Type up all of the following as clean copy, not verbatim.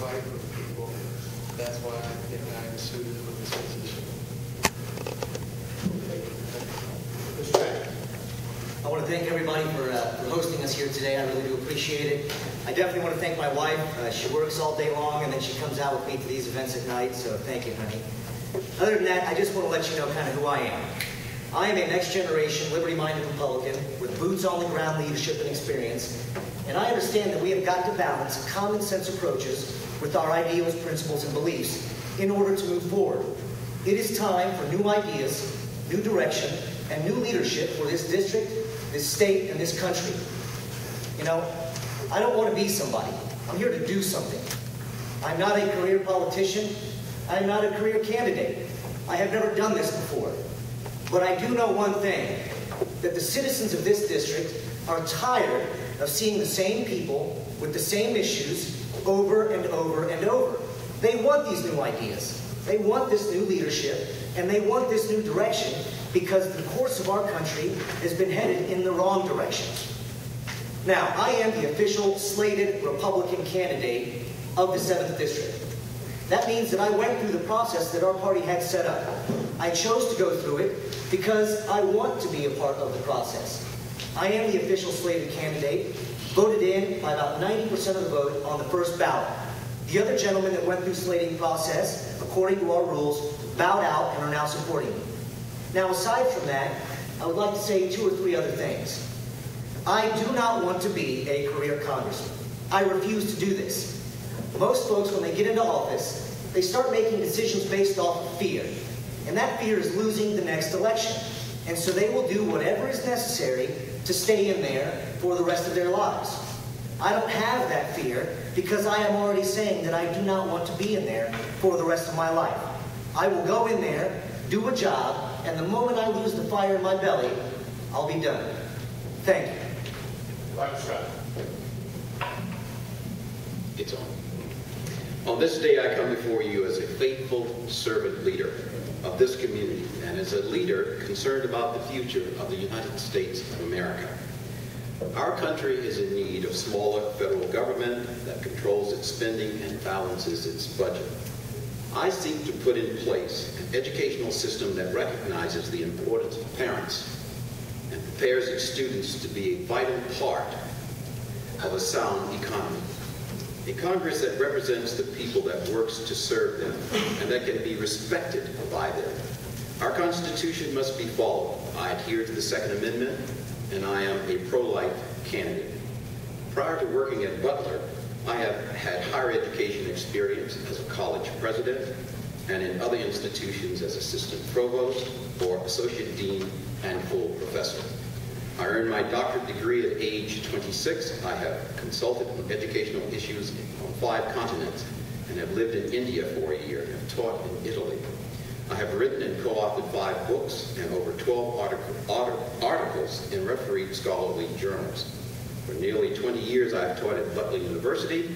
fight for the people. That's why I think I am suited for this position. I want to thank everybody for hosting us here today. I really do appreciate it. I definitely want to thank my wife. She works all day long and then she comes out with me to these events at night, so thank you, honey. Other than that, I just want to let you know kind of who I am. I am a next-generation, liberty-minded Republican with boots-on-the-ground leadership and experience, and I understand that we have got to balance common-sense approaches with our ideals, principles, and beliefs in order to move forward. It is time for new ideas, new direction, and new leadership for this district, this state, and this country. You know, I don't want to be somebody. I'm here to do something. I'm not a career politician. I'm not a career candidate. I have never done this before. But I do know one thing, that the citizens of this district are tired of seeing the same people with the same issues over and over and over. They want these new ideas. They want this new leadership, and they want this new direction because the course of our country has been headed in the wrong direction. Now, I am the official slated Republican candidate of the 7th District. That means that I went through the process that our party had set up. I chose to go through it because I want to be a part of the process. I am the official slated candidate, voted in by about 90% of the vote on the first ballot. The other gentlemen that went through slating process, according to our rules, bowed out and are now supporting me. Now, aside from that, I would like to say 2 or 3 other things. I do not want to be a career congressman. I refuse to do this. Most folks, when they get into office, they start making decisions based off of fear. And that fear is losing the next election. And so they will do whatever is necessary to stay in there for the rest of their lives. I don't have that fear because I am already saying that I do not want to be in there for the rest of my life. I will go in there, do a job, and the moment I lose the fire in my belly, I'll be done. Thank you. Dr. Scott. It's on. On this day, I come before you as a faithful servant leader of this community and as a leader concerned about the future of the United States of America. Our country is in need of smaller federal government that controls its spending and balances its budget. I seek to put in place an educational system that recognizes the importance of parents and prepares its students to be a vital part of a sound economy. A Congress that represents the people, that works to serve them, and that can be respected by them. Our Constitution must be followed. I adhere to the Second Amendment, and I am a pro-life candidate. Prior to working at Butler, I have had higher education experience as a college president and in other institutions as assistant provost or associate dean and full professor. I earned my doctorate degree at age 26. I have consulted on educational issues on 5 continents and have lived in India for a year and have taught in Italy. I have written and co-authored 5 books and over 12 articles in refereed scholarly journals. For nearly 20 years, I have taught at Butler University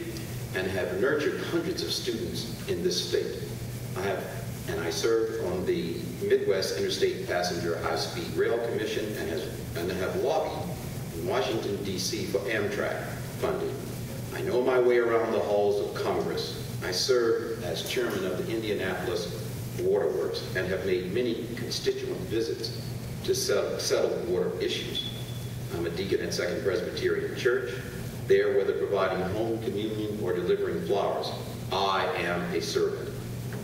and have nurtured hundreds of students in this state. I served on the Midwest Interstate Passenger High-Speed Rail Commission and have lobbied in Washington, D.C. for Amtrak funding. I know my way around the halls of Congress. I served as chairman of the Indianapolis Waterworks and have made many constituent visits to settle water issues. I'm a deacon at Second Presbyterian Church. There, whether providing home communion or delivering flowers, I am a servant.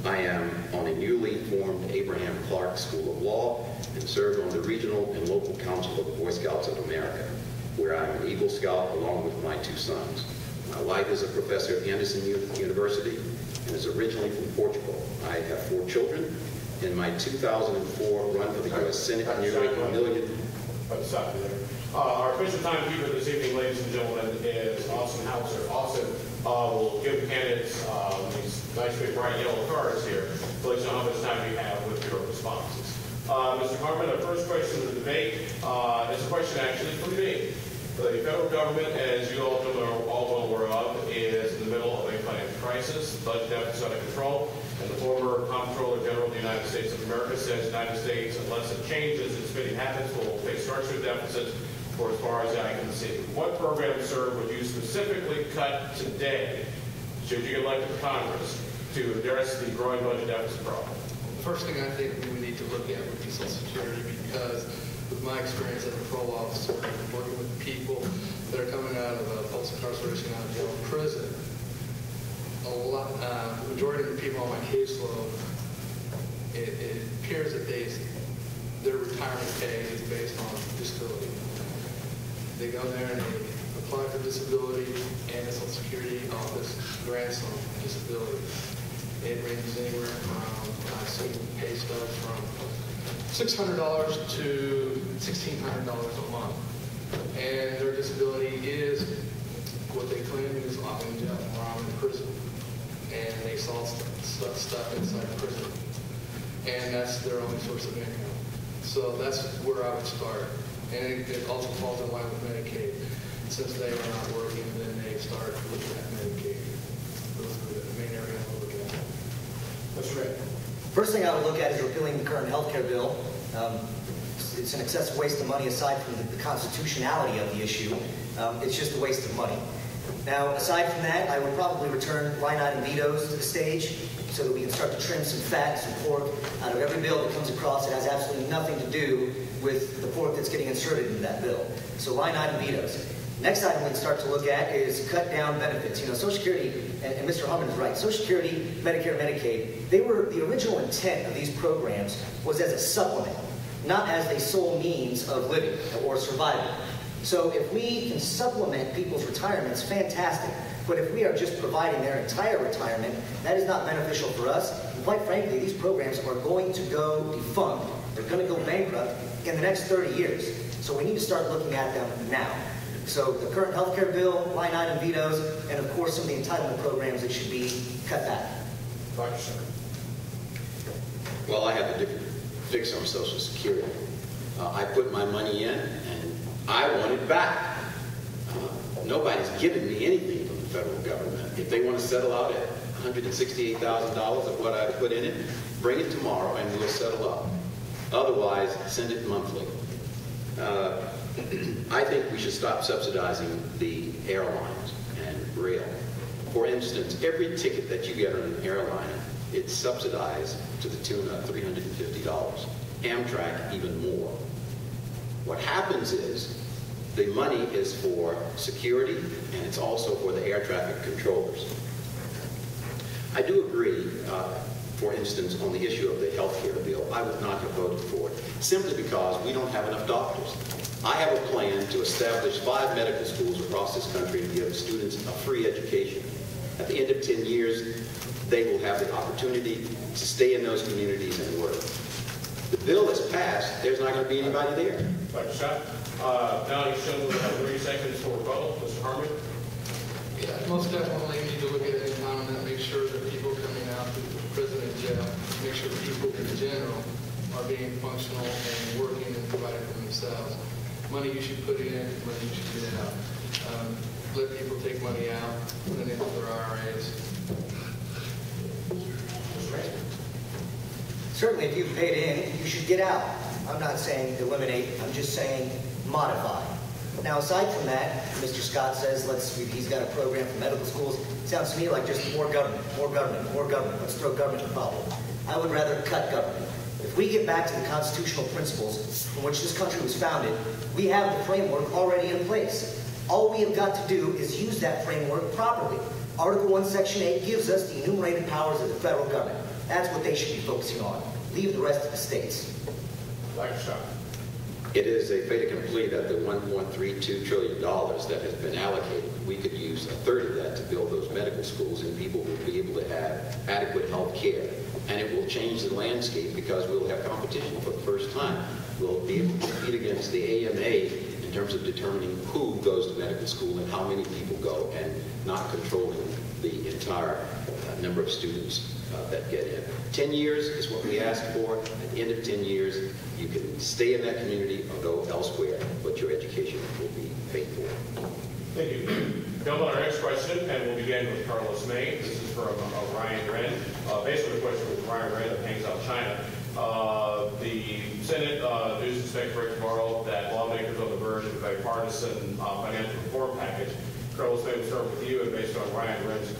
I am on a newly formed Abraham Clark School of Law and serve on the Regional and Local Council of the Boy Scouts of America, where I am an Eagle Scout along with my 2 sons. My wife is a professor at Anderson University and is originally from Portugal. I have 4 children. In my 2004 run for the U.S. Senate, nearly $1 million. Our official timekeeper this evening, ladies and gentlemen, is Austin Hauser. Austin will give the candidates these nice big bright yellow cards here to let you know how much time you have with your responses. Mr. Harmon, our first question of the debate is a question actually from me. The federal government, as you all are all well aware of, is in the middle of a financial crisis, budget deficit under control, and the former Comptroller General of the United States of America says the United States, unless it changes its spending habits, will face structural deficits for as far as I can see. What programs, sir, would you specifically cut today should you get elected to Congress, to address the growing budget deficit problem? First thing I think we need to look at would be Social Security, because with my experience as a parole officer, working with people that are coming out of false incarceration, out of jail, prison, the majority of the people on my caseload, it appears that their retirement pay is based on disability. They go there and they apply for disability, and the Social Security office grants them disability. It ranges anywhere from, I've seen pay stubs from $600 to $1,600 a month. And their disability is what they claim is I'm in jail or I'm in prison. And they saw stuff inside prison. And that's their only source of income. So that's where I would start. And it also falls in line with Medicaid. Since they are not working, then they start looking at Medicaid. Those are the main areas I look at. That's right. First thing I would look at is repealing the current health care bill. It's an excessive waste of money aside from the constitutionality of the issue. It's just a waste of money. Now, aside from that, I would probably return line item vetoes to the stage so that we can start to trim some fat, some pork out of every bill that comes across that has absolutely nothing to do with the pork that's getting inserted into that bill. So line item vetoes. Next item we'd start to look at is cut down benefits. You know, Social Security, and Mr. Hubbard is right, Social Security, Medicare, Medicaid, the original intent of these programs was as a supplement, not as a sole means of living or survival. So if we can supplement people's retirements, fantastic. But if we are just providing their entire retirement, that is not beneficial for us. And quite frankly, these programs are going to go defunct. They're going to go bankrupt in the next 30 years. So we need to start looking at them now. So the current health care bill, line item vetoes, and of course some of the entitlement programs that should be cut back. Dr. Sir. Well, I have a different fix on Social Security. I put my money in, and I want it back. Nobody's giving me anything from the federal government. If they want to settle out at $168,000 of what I put in it, bring it tomorrow and we'll settle up. Otherwise, send it monthly. I think we should stop subsidizing the airlines and rail. For instance, every ticket that you get on an airline, it's subsidized to the tune of $350. Amtrak, even more. What happens is the money is for security, and it's also for the air traffic controllers. I do agree, for instance, on the issue of the health care bill. I would not have voted for it, simply because we don't have enough doctors. I have a plan to establish 5 medical schools across this country and give students a free education. At the end of 10 years, they will have the opportunity to stay in those communities and work. The bill is passed, there's not going to be anybody there. Dr. Scott. Now you've shown we have 30 seconds for rebuttal. Mr. Harmon. Yeah, most definitely need to look at it and make sure that people coming out to prison and jail, make sure people in general are being functional and working and providing for themselves. Money you should put in, money you should get out. Let people take money out, put it into their IRAs. Certainly, if you've paid in, you should get out. I'm not saying eliminate, I'm just saying modify. Now, aside from that, Mr. Scott says he's got a program for medical schools. It sounds to me like just more government, more government, more government. Let's throw government at the problem. I would rather cut government. If we get back to the constitutional principles from which this country was founded, we have the framework already in place. All we have got to do is use that framework properly. Article 1, Section 8 gives us the enumerated powers of the federal government. That's what they should be focusing on. Leave the rest to the states. Dr. Scott. It is a fait accompli that the $1.32 trillion that has been allocated, we could use a third of that to build those medical schools, and people will be able to have adequate health care. And it will change the landscape because we'll have competition for the first time. We'll be able to compete against the AMA in terms of determining who goes to medical school and how many people go, and not controlling the entire number of students that get in. 10 years is what we asked for. At the end of 10 years, you can stay in that community or go elsewhere, but your education will be paid for. Thank you. Now on our next question, and we'll begin with Carlos May. This is from Ryan Wren. Basically, the question was Ryan Wren of Hangs Out China. The Senate news is expected for tomorrow that lawmakers are on the verge of a partisan financial reform package. Carlos May, will start with you, and based on Ryan Wren's